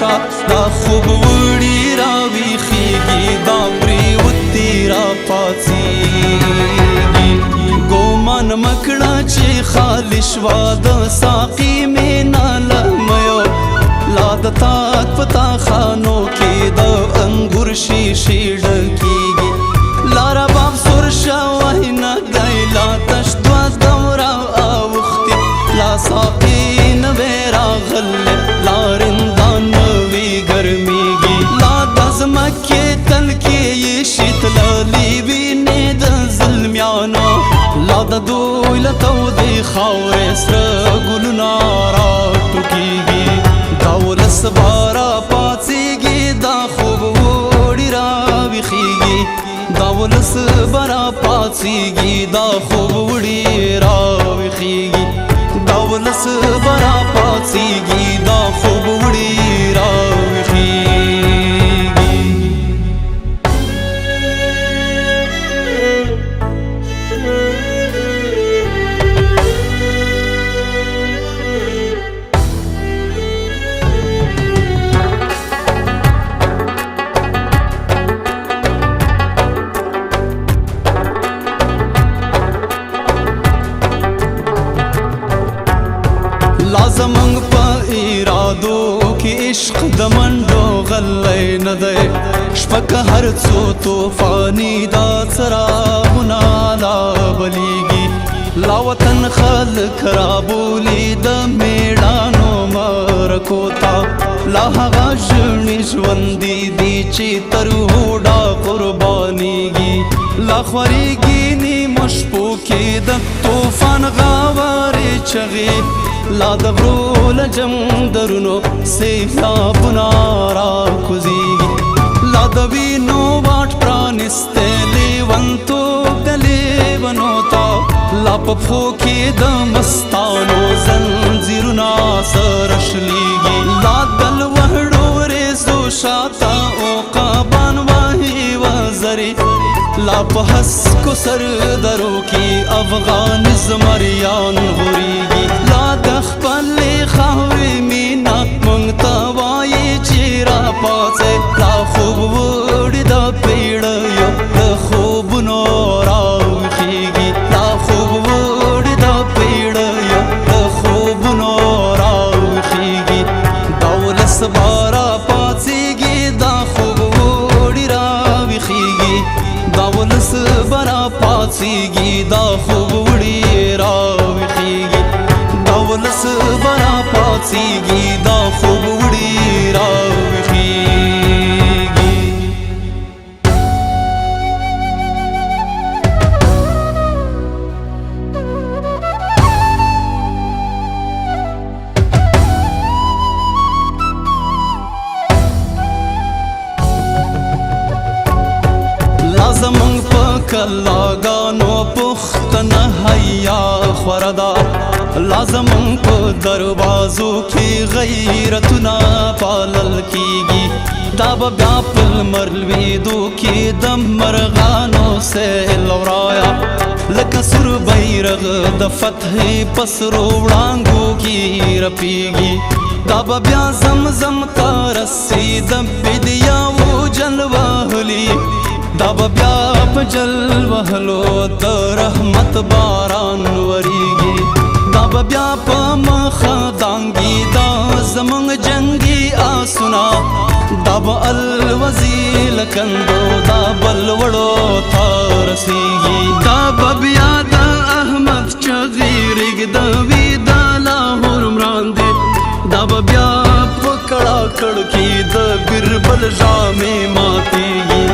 راشه دا خوب وړي راویښیږي دا پرېوتې راپاڅېږي ګومان مه کړه چې خالي شوه د ساقي مینا له میو لا د تاک په تاخانو کې د انګور شیشې ډکېږي لا رباب سور شوی نه دی لا تش دوه دوره اوښتې لا ساقي نوی راغلی لا رنده نوی ګرمېږي لا د ځمکې تلکې یې شیتللې وینې د زلمیانو لا د دوی له تودې خاورې سره ګلونه راټوکېږي دا ولس به راپاڅېږي دا خوب وړي راویښېږي دا ولس به راپاڅېږي دا خوب وړي راویښېږي دا ولس به راپاڅېږي دا خوب وړي راویښېږي لا زمونږ په ارادو کې عشق د منډو غلی نه دی شپه که هر څو طوفاني دا څراغونه لا بلیږي لا وطن خلک رابولي د میړانو مرکو ته لا هغه ژڼې ژوندي دي چې تر هوډه قربانېږي لا خورېږي نیمو شپو کې د طوفان غاورې چغې لا د غرو له جمدرونو سیلابونه راکوزېږي لا د وینو واټ پرانیستی لیونتوب د لیونو ته لا په پښو کې د مستانو زنځیرونه سره شلېږي لا د لوړو وریځو شاته عقابان وهي وزرې لا په هسکو سردرو کې افغان زمریان غورېږي لا د خپلې خاورې مینه موږ ته وایي چې راپاڅئ لا خوب وړي د پیړیو د خوبونو راویښېږي لا خوب وړي د پیړیو د خوبونو راویښېږي دا ولس به راپاڅېږي دا خوب وړي راویښېږي دا ولس به راپاڅېږي دا خوب وړي راویښېږي دا ولس به راپاڅېږي دا خوب وړي راویښېږي لا زمونږ په کلاګانو پښتنه حیا خوره ده لا زمونږ په دروازو کې غیرتونه پالل کېږي دا به بیا په لمر لوېدو کې د مرغانو سیل ورایه لکه سور بیرغ د فتحې په سرو وړانګو کې رپېږي دا به بیا زمزم ته رسي د بدیاو جل وهلي دا به بیا په جل وهلو د رحمت باران وریږي دا به بیا په مخه دانګي دا زمونږ جنګي آسونه دا به الوزي لکندو دا بلوړو ته رسېږي دا به بیا د احمد چغې رېږدوي د لاهور مراندې دا به بیا په کړاکړ کې د بیربل ژامې ماتېږي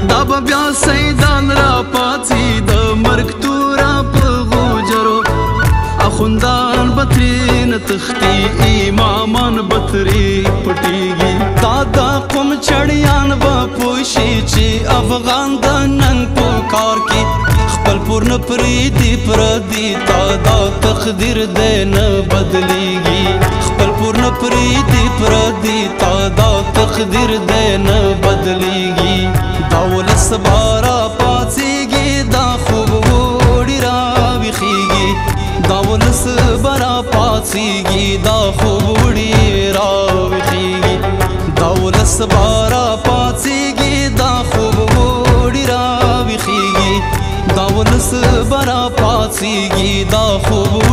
دا به بیا سیدان راپاڅي د مرګ توره په غوجرو اخوندان به ترېنه تښتي امامان به ترې پټېږي دا د قوم چړیان به پوه شي چې افغان د ننګ په کار کې خپل پور نه پرېږدي پردي تا دا تقدیر دی نه بدلېږي خپل پور نه پرېږدي پردي تا دا تقدیر دی نه بدلېږي دا ولس به راپاڅېږي دا خوب وړي راویښېږي دا ولس به راپاڅېږي دا خوب وړي راویښېږي بارا پاڅیږي دا خوب وړي راویښیږي دا ولس بارا پاڅیږي دا خوب